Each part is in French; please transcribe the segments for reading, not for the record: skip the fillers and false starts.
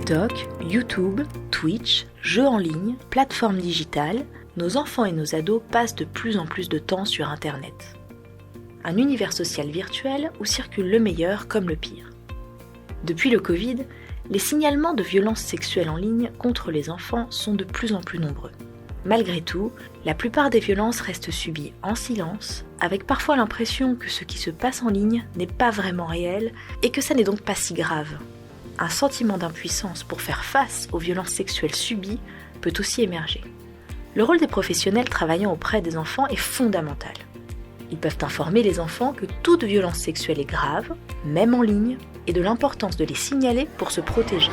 TikTok, YouTube, Twitch, jeux en ligne, plateformes digitales, nos enfants et nos ados passent de plus en plus de temps sur Internet. Un univers social virtuel où circule le meilleur comme le pire. Depuis le Covid, les signalements de violences sexuelles en ligne contre les enfants sont de plus en plus nombreux. Malgré tout, la plupart des violences restent subies en silence, avec parfois l'impression que ce qui se passe en ligne n'est pas vraiment réel et que ça n'est donc pas si grave. Un sentiment d'impuissance pour faire face aux violences sexuelles subies peut aussi émerger. Le rôle des professionnels travaillant auprès des enfants est fondamental. Ils peuvent informer les enfants que toute violence sexuelle est grave, même en ligne, et de l'importance de les signaler pour se protéger.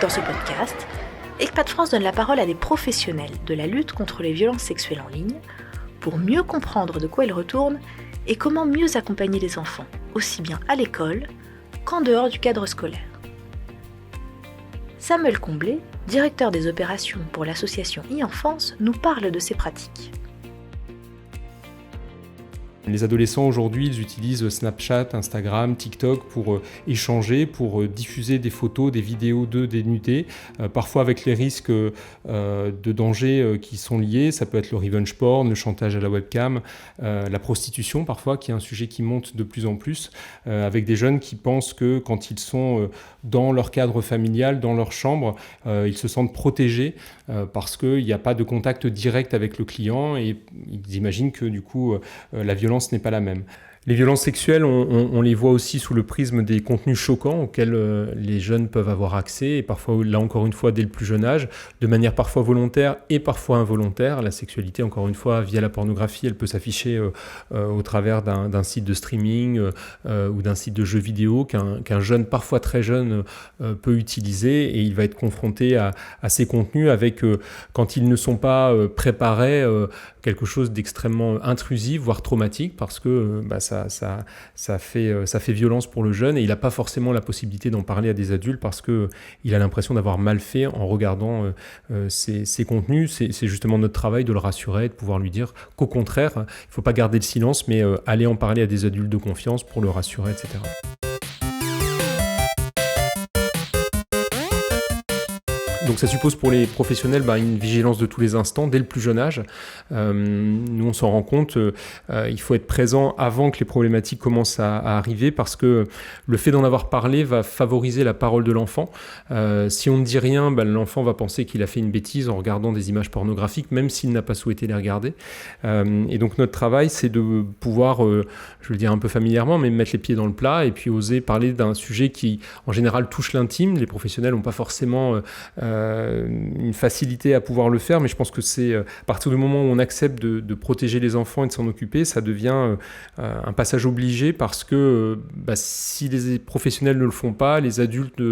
Dans ce podcast, Expat France donne la parole à des professionnels de la lutte contre les violences sexuelles en ligne pour mieux comprendre de quoi ils retournent et comment mieux accompagner les enfants, aussi bien à l'école qu'en dehors du cadre scolaire. Samuel Comblé, directeur des opérations pour l'association e-enfance, nous parle de ces pratiques. Les adolescents aujourd'hui, ils utilisent Snapchat, Instagram, TikTok pour échanger, pour diffuser des photos, des vidéos d'eux dénudés, parfois avec les risques de danger qui sont liés. Ça peut être le revenge porn, le chantage à la webcam, la prostitution parfois, qui est un sujet qui monte de plus en plus, avec des jeunes qui pensent que quand ils sont dans leur cadre familial, dans leur chambre, ils se sentent protégés parce qu'il n'y a pas de contact direct avec le client et ils imaginent que du coup la violence n'est pas la même. Les violences sexuelles, on les voit aussi sous le prisme des contenus choquants auxquels les jeunes peuvent avoir accès, et parfois, là encore une fois, dès le plus jeune âge, de manière parfois volontaire et parfois involontaire. La sexualité, encore une fois, via la pornographie, elle peut s'afficher au travers d'un site de streaming ou d'un site de jeux vidéo qu'un jeune, parfois très jeune, peut utiliser, et il va être confronté à ces contenus avec, quand ils ne sont pas préparés, quelque chose d'extrêmement intrusif, voire traumatique, parce que ça fait violence pour le jeune et il n'a pas forcément la possibilité d'en parler à des adultes parce qu'il a l'impression d'avoir mal fait en regardant ces contenus. C'est justement notre travail de le rassurer, de pouvoir lui dire qu'au contraire, il ne faut pas garder le silence, mais aller en parler à des adultes de confiance pour le rassurer, etc. Donc ça suppose pour les professionnels une vigilance de tous les instants, dès le plus jeune âge. Nous, on s'en rend compte, il faut être présent avant que les problématiques commencent à arriver parce que le fait d'en avoir parlé va favoriser la parole de l'enfant. Si on ne dit rien, l'enfant va penser qu'il a fait une bêtise en regardant des images pornographiques, même s'il n'a pas souhaité les regarder. Et donc notre travail, c'est de pouvoir, je vais le dire un peu familièrement, mais mettre les pieds dans le plat et puis oser parler d'un sujet qui, en général, touche l'intime. Les professionnels n'ont pas forcément une facilité à pouvoir le faire, mais je pense que c'est à partir du moment où on accepte de protéger les enfants et de s'en occuper, ça devient un passage obligé parce que si les professionnels ne le font pas, les adultes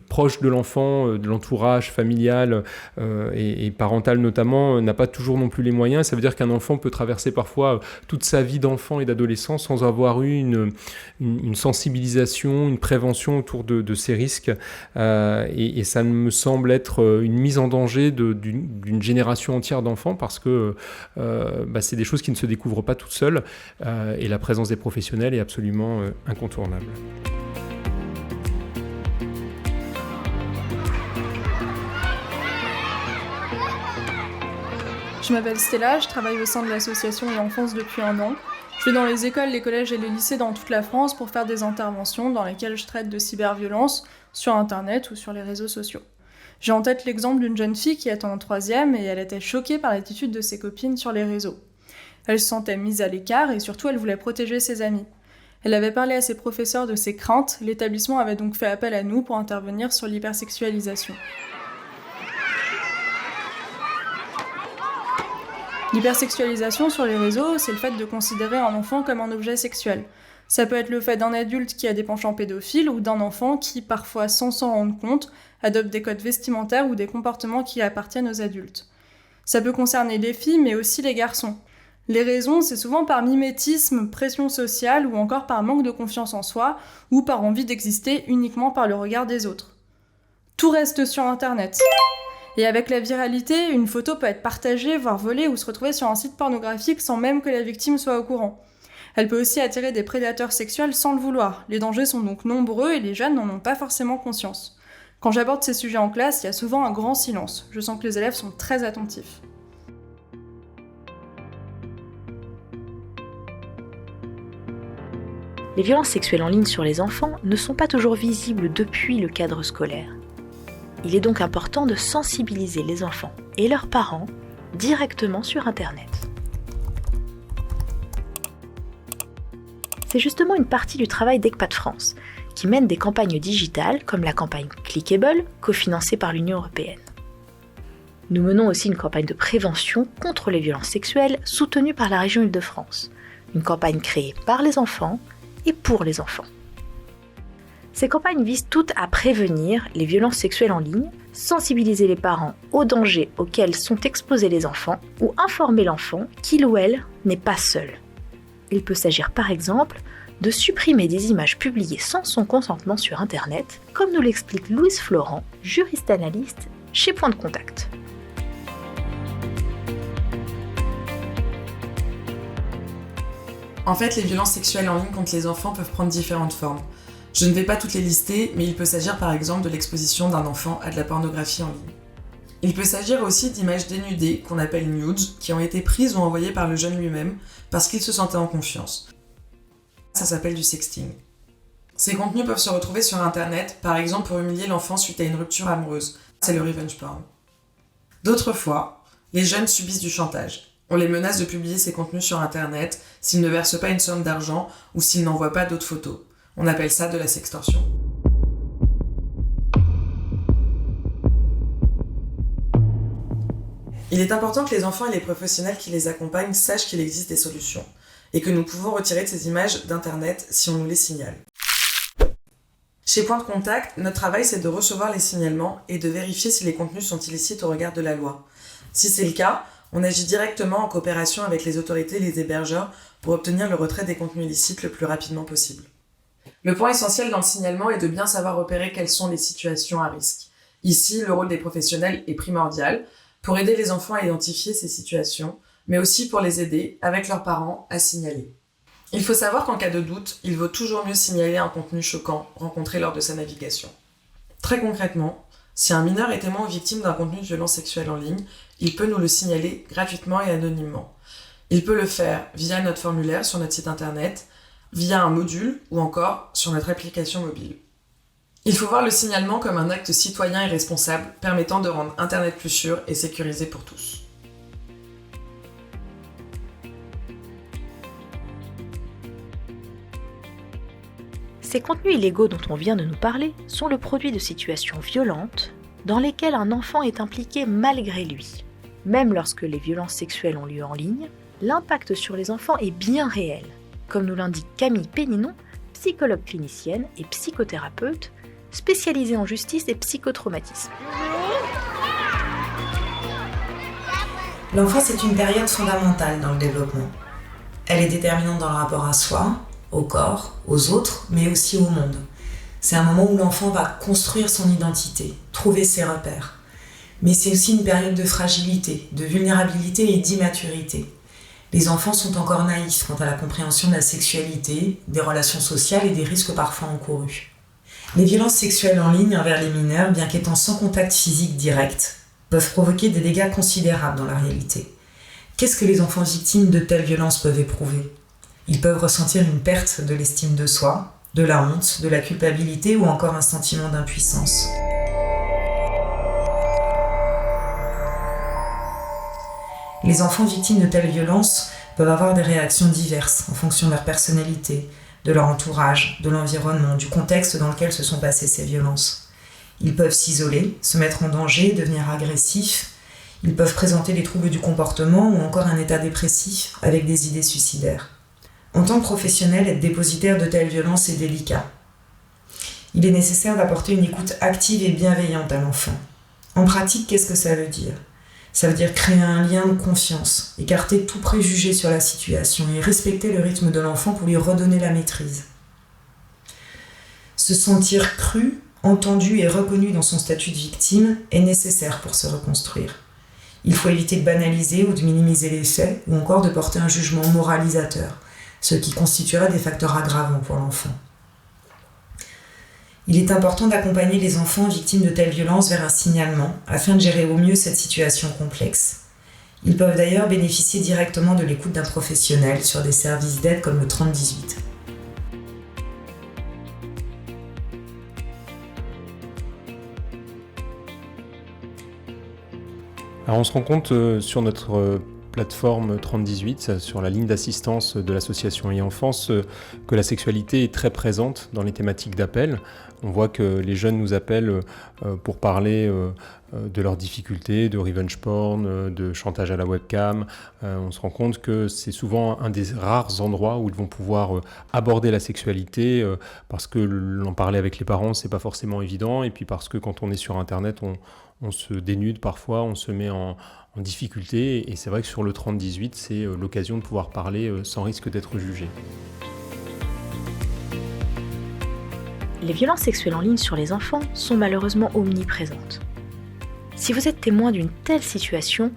proches de l'enfant, de l'entourage familial et parental notamment, n'a pas toujours non plus les moyens. Ça veut dire qu'un enfant peut traverser parfois toute sa vie d'enfant et d'adolescent sans avoir eu une sensibilisation, une prévention autour de ces risques et ça me semble être une mise en danger d'une génération entière d'enfants parce que c'est des choses qui ne se découvrent pas toutes seules et la présence des professionnels est absolument incontournable. Je m'appelle Stella, je travaille au sein de l'association e-enfance depuis 1 an. Je vais dans les écoles, les collèges et les lycées dans toute la France pour faire des interventions dans lesquelles je traite de cyberviolence sur Internet ou sur les réseaux sociaux. J'ai en tête l'exemple d'une jeune fille qui est en 3e et elle était choquée par l'attitude de ses copines sur les réseaux. Elle se sentait mise à l'écart et surtout elle voulait protéger ses amis. Elle avait parlé à ses professeurs de ses craintes, l'établissement avait donc fait appel à nous pour intervenir sur l'hypersexualisation. L'hypersexualisation sur les réseaux, c'est le fait de considérer un enfant comme un objet sexuel. Ça peut être le fait d'un adulte qui a des penchants pédophiles ou d'un enfant qui, parfois sans s'en rendre compte, adopte des codes vestimentaires ou des comportements qui appartiennent aux adultes. Ça peut concerner les filles, mais aussi les garçons. Les raisons, c'est souvent par mimétisme, pression sociale ou encore par manque de confiance en soi ou par envie d'exister uniquement par le regard des autres. Tout reste sur Internet. Et avec la viralité, une photo peut être partagée, voire volée ou se retrouver sur un site pornographique sans même que la victime soit au courant. Elle peut aussi attirer des prédateurs sexuels sans le vouloir. Les dangers sont donc nombreux et les jeunes n'en ont pas forcément conscience. Quand j'aborde ces sujets en classe, il y a souvent un grand silence. Je sens que les élèves sont très attentifs. Les violences sexuelles en ligne sur les enfants ne sont pas toujours visibles depuis le cadre scolaire. Il est donc important de sensibiliser les enfants et leurs parents directement sur Internet. C'est justement une partie du travail d'ECPAT France, qui mène des campagnes digitales comme la campagne Clickable, cofinancée par l'Union européenne. Nous menons aussi une campagne de prévention contre les violences sexuelles soutenue par la région Île-de-France, une campagne créée par les enfants et pour les enfants. Ces campagnes visent toutes à prévenir les violences sexuelles en ligne, sensibiliser les parents aux dangers auxquels sont exposés les enfants ou informer l'enfant qu'il ou elle n'est pas seul. Il peut s'agir par exemple de supprimer des images publiées sans son consentement sur Internet, comme nous l'explique Louise Florent, juriste analyste chez Point de Contact. En fait, les violences sexuelles en ligne contre les enfants peuvent prendre différentes formes. Je ne vais pas toutes les lister, mais il peut s'agir par exemple de l'exposition d'un enfant à de la pornographie en ligne. Il peut s'agir aussi d'images dénudées, qu'on appelle nudes, qui ont été prises ou envoyées par le jeune lui-même parce qu'il se sentait en confiance. Ça s'appelle du sexting. Ces contenus peuvent se retrouver sur Internet, par exemple pour humilier l'enfant suite à une rupture amoureuse. C'est le revenge porn. D'autres fois, les jeunes subissent du chantage. On les menace de publier ces contenus sur Internet s'ils ne versent pas une somme d'argent ou s'ils n'envoient pas d'autres photos. On appelle ça de la sextorsion. Il est important que les enfants et les professionnels qui les accompagnent sachent qu'il existe des solutions et que nous pouvons retirer ces images d'Internet si on nous les signale. Chez Point de Contact, notre travail c'est de recevoir les signalements et de vérifier si les contenus sont illicites au regard de la loi. Si c'est le cas, on agit directement en coopération avec les autorités et les hébergeurs pour obtenir le retrait des contenus illicites le plus rapidement possible. Le point essentiel dans le signalement est de bien savoir repérer quelles sont les situations à risque. Ici, le rôle des professionnels est primordial pour aider les enfants à identifier ces situations, mais aussi pour les aider, avec leurs parents, à signaler. Il faut savoir qu'en cas de doute, il vaut toujours mieux signaler un contenu choquant rencontré lors de sa navigation. Très concrètement, si un mineur est témoin ou victime d'un contenu de violence sexuelle en ligne, il peut nous le signaler gratuitement et anonymement. Il peut le faire via notre formulaire sur notre site internet, via un module ou encore sur notre application mobile. Il faut voir le signalement comme un acte citoyen et responsable permettant de rendre Internet plus sûr et sécurisé pour tous. Ces contenus illégaux dont on vient de nous parler sont le produit de situations violentes dans lesquelles un enfant est impliqué malgré lui. Même lorsque les violences sexuelles ont lieu en ligne, l'impact sur les enfants est bien réel, comme nous l'indique Camille Péninon, psychologue clinicienne et psychothérapeute, spécialisée en justice et psychotraumatisme. L'enfance est une période fondamentale dans le développement. Elle est déterminante dans le rapport à soi, au corps, aux autres, mais aussi au monde. C'est un moment où l'enfant va construire son identité, trouver ses repères. Mais c'est aussi une période de fragilité, de vulnérabilité et d'immaturité. Les enfants sont encore naïfs quant à la compréhension de la sexualité, des relations sociales et des risques parfois encourus. Les violences sexuelles en ligne envers les mineurs, bien qu'étant sans contact physique direct, peuvent provoquer des dégâts considérables dans la réalité. Qu'est-ce que les enfants victimes de telles violences peuvent éprouver ? Ils peuvent ressentir une perte de l'estime de soi, de la honte, de la culpabilité ou encore un sentiment d'impuissance. Les enfants victimes de telles violences peuvent avoir des réactions diverses en fonction de leur personnalité, de leur entourage, de l'environnement, du contexte dans lequel se sont passées ces violences. Ils peuvent s'isoler, se mettre en danger, devenir agressifs. Ils peuvent présenter des troubles du comportement ou encore un état dépressif avec des idées suicidaires. En tant que professionnel, être dépositaire de telles violences est délicat. Il est nécessaire d'apporter une écoute active et bienveillante à l'enfant. En pratique, qu'est-ce que ça veut dire ? Ça veut dire créer un lien de confiance, écarter tout préjugé sur la situation et respecter le rythme de l'enfant pour lui redonner la maîtrise. Se sentir cru, entendu et reconnu dans son statut de victime est nécessaire pour se reconstruire. Il faut éviter de banaliser ou de minimiser les faits ou encore de porter un jugement moralisateur. ce qui constituera des facteurs aggravants pour l'enfant. Il est important d'accompagner les enfants victimes de telles violences vers un signalement afin de gérer au mieux cette situation complexe. Ils peuvent d'ailleurs bénéficier directement de l'écoute d'un professionnel sur des services d'aide comme le 3018. Alors on se rend compte sur notre plateforme 3018, sur la ligne d'assistance de l'association e-enfance, que la sexualité est très présente dans les thématiques d'appel. On voit que les jeunes nous appellent pour parler de leurs difficultés, de revenge porn, de chantage à la webcam. On se rend compte que c'est souvent un des rares endroits où ils vont pouvoir aborder la sexualité parce que l'en parler avec les parents, c'est pas forcément évident, et puis parce que quand on est sur Internet, on se dénude parfois, on se met en difficulté, et c'est vrai que sur le 3018, c'est l'occasion de pouvoir parler sans risque d'être jugé. Les violences sexuelles en ligne sur les enfants sont malheureusement omniprésentes. Si vous êtes témoin d'une telle situation,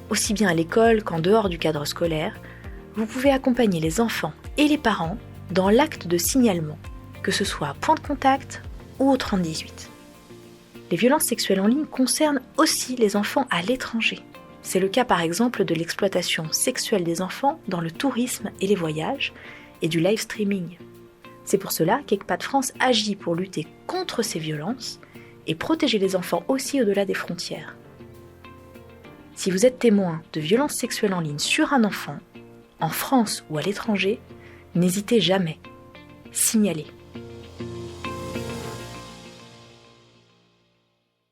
aussi bien à l'école qu'en dehors du cadre scolaire, vous pouvez accompagner les enfants et les parents dans l'acte de signalement, que ce soit à point de contact ou au 3018. Les violences sexuelles en ligne concernent aussi les enfants à l'étranger. C'est le cas par exemple de l'exploitation sexuelle des enfants dans le tourisme et les voyages, et du live streaming. C'est pour cela qu'ECPAD France agit pour lutter contre ces violences et protéger les enfants aussi au-delà des frontières. Si vous êtes témoin de violences sexuelles en ligne sur un enfant, en France ou à l'étranger, n'hésitez jamais. Signalez.